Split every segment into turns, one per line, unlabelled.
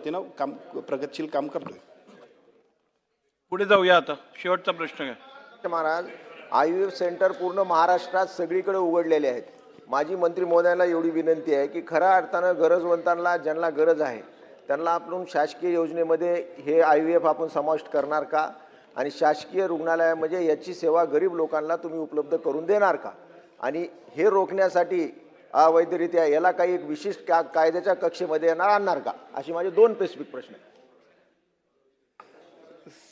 वतीनं काम प्रगतशील काम करतोय.
पुढे जाऊया आता शेवटचा प्रश्न आहे.
महाराज, IVF सेंटर पूर्ण महाराष्ट्रात सगळीकडे उघडलेले आहेत. माझी मंत्री महोदयांना एवढी विनंती आहे की खऱ्या अर्थानं गरजवंतांना ज्यांना गरज आहे त्यांना आपण शासकीय योजनेमध्ये हे IVF आपण समाविष्ट करणार का, आणि शासकीय रुग्णालयामध्ये याची सेवा गरीब लोकांना तुम्ही उपलब्ध करून देणार का, आणि हे रोखण्यासाठी अवैधरित्या याला काही एक विशिष्ट कायद्याच्या कक्षेमध्ये येणार आणणार का, अशी माझे 2 स्पेसिफिक प्रश्न आहेत.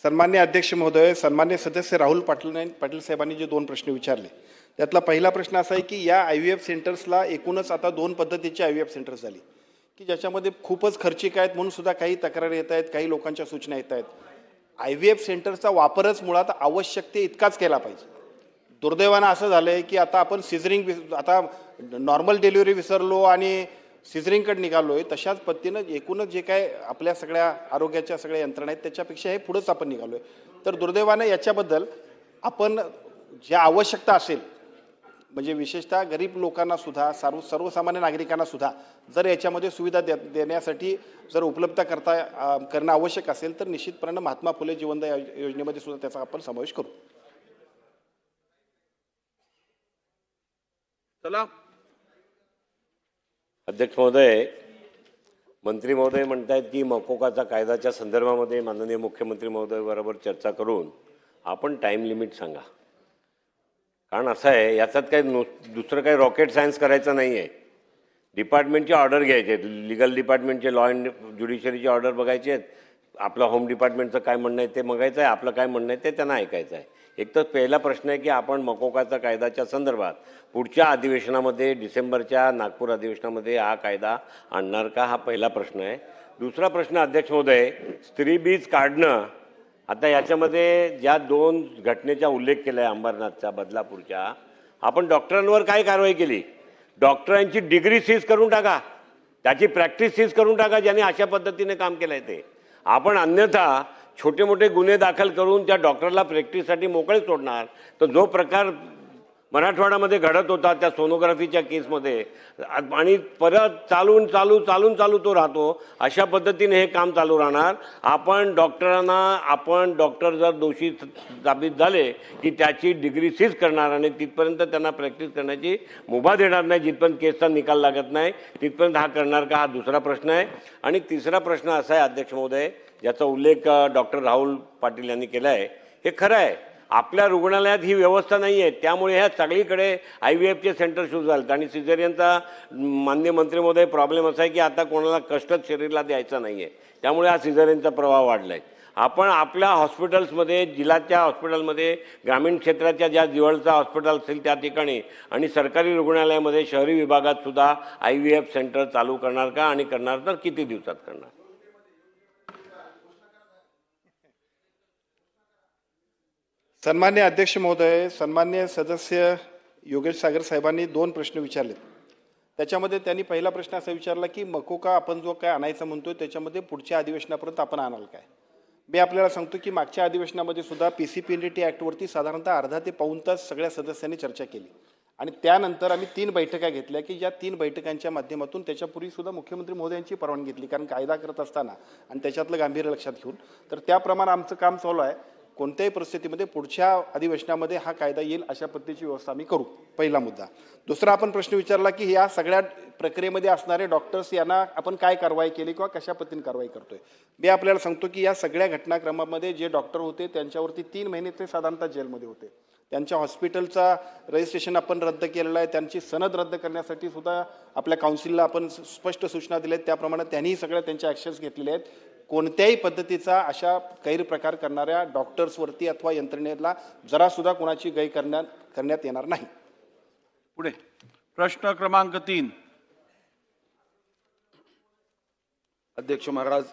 सन्मान्य अध्यक्ष महोदय, सन्मान्य सदस्य राहुल पाटील साहेबांनी जे 2 प्रश्न विचारले त्यातला पहिला प्रश्न असा आहे की या IVF सेंटर्सला एकूणच आता 2 पद्धतीचे IVF सेंटर्स झाली की ज्याच्यामध्ये खूपच खर्चिक आहेत म्हणून सुद्धा काही तक्रारी येत आहेत, काही लोकांच्या सूचना येत आहेत. IVF सेंटरचा वापरच मुळात आवश्यकते इतकाच केला पाहिजे. दुर्दैवानं असं झालं आहे की आता आपण सिझरिंग, आता नॉर्मल डिलिव्हरी विसरलो आणि सिझरिंगकडे निघालो आहे. तशाच पद्धतीनं एकूणच जे काय आपल्या सगळ्या आरोग्याच्या सगळ्या यंत्रणा आहेत त्याच्यापेक्षा हे पुढंच आपण निघालो आहे. तर दुर्दैवानं याच्याबद्दल आपण ज्या आवश्यकता असेल म्हणजे विशेषतः गरीब लोकांना सुद्धा सर्वसामान्य नागरिकांना सुद्धा जर याच्यामध्ये सुविधा देण्यासाठी जर उपलब्ध करणं आवश्यक असेल तर निश्चितपणे महात्मा फुले जीवनदान योजनेमध्ये सुद्धा त्याचा आपण समावेश करू.
चला
अध्यक्ष महोदय, मंत्री महोदय म्हणतायत की मकोकाचा कायद्याच्या संदर्भामध्ये माननीय मुख्यमंत्री महोदय बरोबर चर्चा करून आपण टाइम लिमिट सांगा. कारण असं आहे याच्यात काही दुसरं काही रॉकेट सायन्स करायचं नाही आहे. डिपार्टमेंटची ऑर्डर घ्यायचे आहेत, लिगल डिपार्टमेंटचे, लॉ अँड ज्युडिशरीची ऑर्डर बघायची आहेत, आपलं होम डिपार्टमेंटचं काय म्हणणं आहे ते बघायचं आहे, आपलं काय म्हणणं आहे ते त्यांना ऐकायचं आहे. एक तर पहिला प्रश्न आहे की आपण मकोकाचा कायद्याच्या संदर्भात पुढच्या अधिवेशनामध्ये डिसेंबरच्या नागपूर अधिवेशनामध्ये हा कायदा आणणार का, हा पहिला प्रश्न आहे. दुसरा प्रश्न अध्यक्ष महोदय, स्त्री बीज काढणं, आता याच्यामध्ये ज्या 2 घटनेचा उल्लेख केला आहे अंबरनाथच्या, बदलापूरच्या, आपण डॉक्टरांवर काय कारवाई केली? डॉक्टरांची डिग्री सीज करून टाका, त्याची प्रॅक्टिस सीज करून टाका ज्याने अशा पद्धतीने काम केलं आहे ते. आपण अन्यथा छोटे मोठे गुन्हे दाखल करून त्या डॉक्टरला प्रॅक्टिससाठी मोकळे सोडणार. तर जो प्रकार मराठवाड्यामध्ये घडत होता त्या सोनोग्राफीच्या केसमध्ये आणि परत चालून तो राहतो, अशा पद्धतीने हे काम चालू राहणार. आपण डॉक्टर जर दोषी साबित झाले की त्याची डिग्री सीज करणार आणि तिथपर्यंत त्यांना प्रॅक्टिस करण्याची मुभा देणार नाही, जिथपर्यंत केसचा निकाल लागत नाही तिथपर्यंत हा करणार का, हा दुसरा प्रश्न आहे. आणि तिसरा प्रश्न असा आहे अध्यक्ष महोदय, ज्याचा उल्लेख डॉक्टर राहुल पाटील यांनी केला आहे, हे खरं आहे, आपल्या रुग्णालयात ही व्यवस्था नाही आहे, त्यामुळे ह्या सगळीकडे IVFचे सेंटर सुरू झालेत. आणि सिझेरियनचा माननीय मंत्री महोदय प्रॉब्लेम असा आहे की आता कोणाला कष्टच शरीराला द्यायचं नाही आहे, त्यामुळे हा सिझेरियनचा प्रभाव वाढला आहे. आपण आपल्या हॉस्पिटल्समध्ये, जिल्ह्याच्या हॉस्पिटलमध्ये, ग्रामीण क्षेत्राच्या ज्या जवळचा हॉस्पिटल असेल त्या ठिकाणी आणि सरकारी रुग्णालयामध्ये, शहरी विभागात सुद्धा IVF सेंटर चालू करणार का, आणि करणार तर किती दिवसात करणार?
सन्मान्य अध्यक्ष महोदय, सन्मान्य सदस्य योगेश सागर साहेबांनी 2 प्रश्न विचारलेत. त्याच्यामध्ये त्यांनी पहिला प्रश्न असा विचारला की मकोका आपण जो काय आणायचा म्हणतोय त्याच्यामध्ये पुढच्या अधिवेशनापर्यंत आपण आणाल काय. मी आपल्याला सांगतो की मागच्या अधिवेशनामध्ये सुद्धा PCPNDT ॲक्टवरती साधारणतः अर्धा ते पाऊण तास सगळ्या सदस्यांनी चर्चा केली आणि त्यानंतर आम्ही 3 बैठका घेतल्या की ज्या 3 बैठकांच्या माध्यमातून त्याच्यापूर्वी सुद्धा मुख्यमंत्री महोदयांची परवानगी घेतली, कारण कायदा करत असताना आणि त्याच्यातलं गांभीर्य लक्षात घेऊन. तर त्याप्रमाणे आमचं काम चालू आहे. कोणत्याही परिस्थितीमध्ये पुढच्या अधिवेशनामध्ये हा कायदा येईल अशा पद्धतीची व्यवस्था आम्ही करू, पहिला मुद्दा. दुसरा आपण प्रश्न विचारला की या सगळ्या प्रक्रियेमध्ये असणारे डॉक्टर्स यांना आपण काय कारवाई केली किंवा कशा पद्धतीने कारवाई करतोय. मी आपल्याला सांगतो की या सगळ्या घटनाक्रमामध्ये जे डॉक्टर होते त्यांच्यावरती 3 महिने ते साधारणतः जेलमध्ये होते. त्यांच्या हॉस्पिटलचा रजिस्ट्रेशन आपण रद्द केलेलं आहे, त्यांची सनद रद्द करण्यासाठी सुद्धा आपल्या काउन्सिलला आपण स्पष्ट सूचना दिल्या आहेत, त्याप्रमाणे त्यांनीही सगळ्या त्यांच्या ॲक्शन्स घेतलेले आहेत. कोणत्याही पद्धतीचा अशा गैरप्रकार करणाऱ्या डॉक्टर्सवरती अथवा यंत्रणेला जरासुद्धा कोणाची गय करण्यात येणार नाही.
पुढे प्रश्न क्रमांक 3.
अध्यक्ष महाराज,